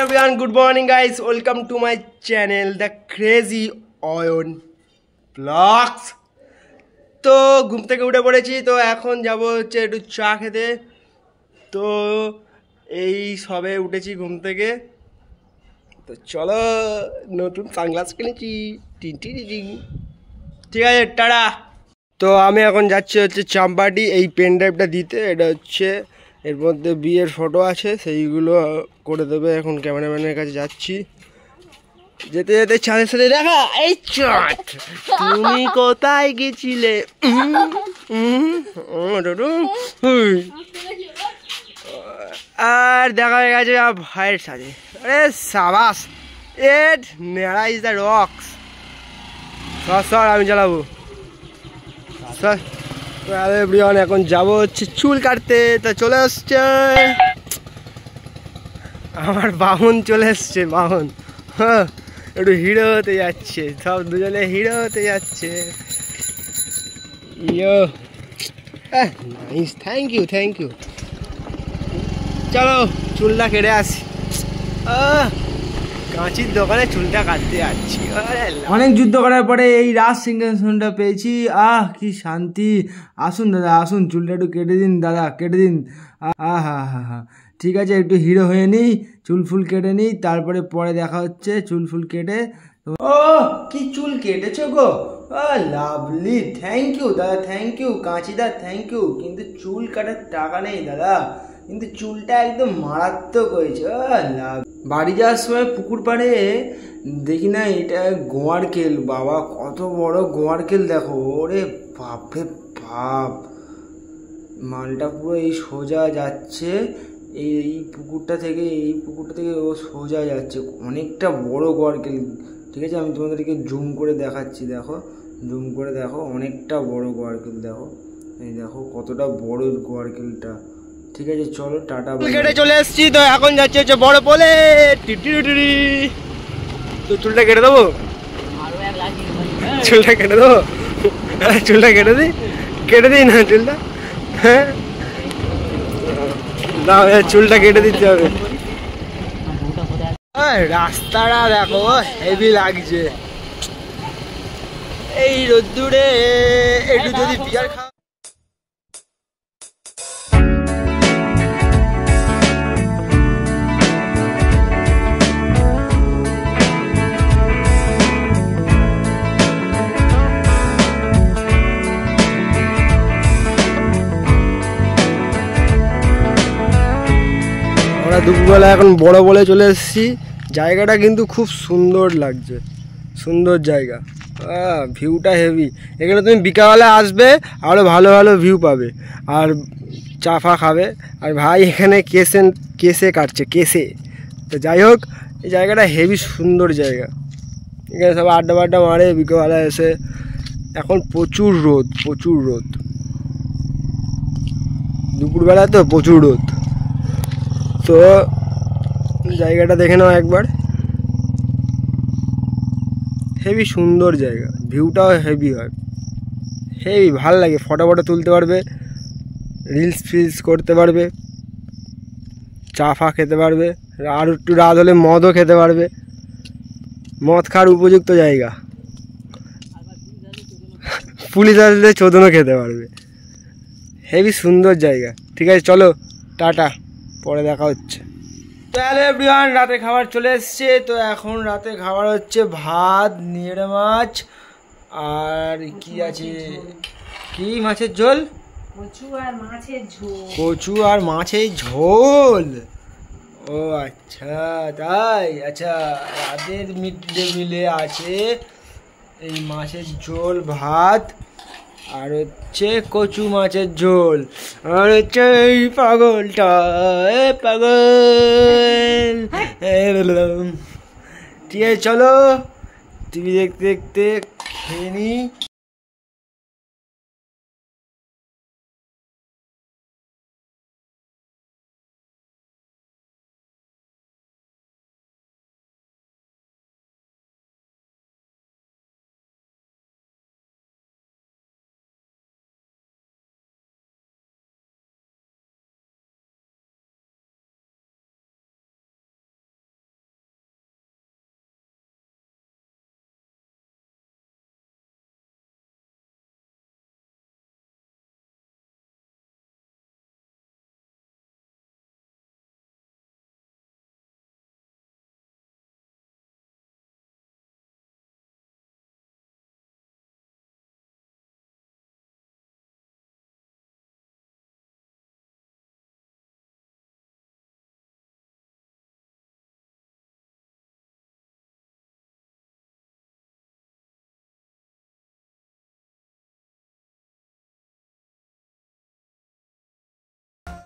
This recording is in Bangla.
everyone, good morning guys. Welcome to my channel The Crazy Oyon Vlogs. তো ঘুম থেকে উঠে পড়েছি, তো এখন যাব হচ্ছে একটু চা খেতে। তো এই সবে উঠেছি ঘুম থেকে, তো চলো নতুন সানগ্লাস কিনেছি, ঠিক আছে টাটা। তো আমি এখন যাচ্ছি হচ্ছে চাম্পাটি এই পেন ড্রাইভটা দিতে। এটা হচ্ছে এর মধ্যে বিয়ের ফটো আছে, সেইগুলো করে দেবে। এখন ক্যামেরাম্যানের কাছে যাচ্ছি, যেতে যেতে ছাদের সাথে দেখা। এই চট, তুমি কোথায় গেছিলে? আর দেখা হয়ে গেছে ভাইয়ের সাথে। আরে সাবাস, এট নেড়া ইজ দ্য রক্স। সর আমি চালাবো স্যার। আরে এভরিওয়ান, এখন যাবো হচ্ছে চুল কাটতে। তা চলে আসছে আমার বাহন, চলে এসছে বাহন। হ্যাঁ, একটু হিরো হতে যাচ্ছে, সব দুজনে হিরো হতে যাচ্ছে। ইয়ো নাইস, থ্যাংক ইউ। চলো চুলটা কেটে আসি। কাঁচির দোকানে চুলটা কাটতে যাচ্ছি। অনেক যুদ্ধ করার পরে এই রাজ সিংহাসনটা পেয়েছি। কি শান্তি। আসুন দাদা, আসুন, চুলটা একটু কেটে দিন দাদা, কেটে দিন। হা ঠিক আছে, একটু হিরো হয়ে নিই, চুল ফুল কেটে নিই, তারপরে পরে দেখা হচ্ছে চুল ফুল কেটে। ও কি চুল কেটেছো গো, লাভলি, থ্যাংক ইউ দাদা, থ্যাংক ইউ কাঁচিদা, থ্যাংক ইউ। কিন্তু চুল কাটার টাকা নেই দাদা, কিন্তু চুলটা একদম মারাত্মক হয়েছে। বাড়ি যাওয়ার সময় পুকুর পাড়ে দেখি না, এটা গোয়ারকেল, বাবা কত বড় গোয়ারকেল দেখো। ওরে বাপরে বাপ, মালটা পুরো এই সোজা যাচ্ছে এই পুকুরটা থেকে ও সোজা যাচ্ছে। অনেকটা বড় গোয়ারকেল, ঠিক আছে, আমি তোমাদেরকে জুম করে দেখাচ্ছি। দেখো, জুম করে দেখো, অনেকটা বড় গোয়ারকেল। দেখো, এই দেখো কতটা বড় গোয়ারকেলটা। ঠিক আছে চলো টাটা। কেটে চলে এসছি, তো এখন যাচ্ছে হচ্ছে বড় পোলে। তো চুলটা কেটে দেবো, চুলটা কেটে দেবো, চুলটা কেটে দিই না চুলটা। হ্যাঁ না, চুলটা কেটে দিতে হবে। রাস্তাটা দেখো হেভি লাগছে এই রোদ্দুরে। একটু যদি বিয়ার খাওয়া। দুপুরবেলা এখন বড় বলে চলে এসেছি। জায়গাটা কিন্তু খুব সুন্দর লাগছে, সুন্দর জায়গা। ভিউটা হেভি। এখানে তুমি বিকালবেলা আসবে, আরও ভালো ভালো ভিউ পাবে, আর চা ফা খাবে। আর ভাই এখানে কেসে কাটছে, কেসে। তো যাই হোক, এই জায়গাটা হেভি সুন্দর জায়গা। এখানে সব আড্ডা মারে বিকালবেলা এসে। এখন প্রচুর রোদ, দুপুরবেলা তো প্রচুর রোদ। তো জায়গাটা দেখে নাও একবার, হেভি সুন্দর জায়গা, ভিউটাও হেভি হয়, হেভি ভাল লাগে। ফটো তুলতে পারবে, রিলস করতে পারবে, চা ফা খেতে পারবে, আর একটু রাত হলে মদও খেতে পারবে। মদ খাওয়ার উপযুক্ত জায়গা। পুলিশ আসলে চোদনও খেতে পারবে। হেভি সুন্দর জায়গা। ঠিক আছে চলো টাটা, পরে দেখা হচ্ছে। তো হ্যালো এভরিওয়ান, রাতে খাবার চলে এসছে। তো এখন রাতে খাবার হচ্ছে ভাত, নিড়ে মাছ, আর কি আছে, কি মাছের ঝোল, কচু আর মাছের ঝোল। ও আচ্ছা তাই, আচ্ছা রাতের মিড ডে মিলে আছে এই মাছের ঝোল, ভাত, আর হচ্ছে কচু মাছের ঝোল, আর হচ্ছে এই পাগলটা পাগল। ঠিক আছে চলো, টিভি দেখতে দেখতে খেয়ে নিই।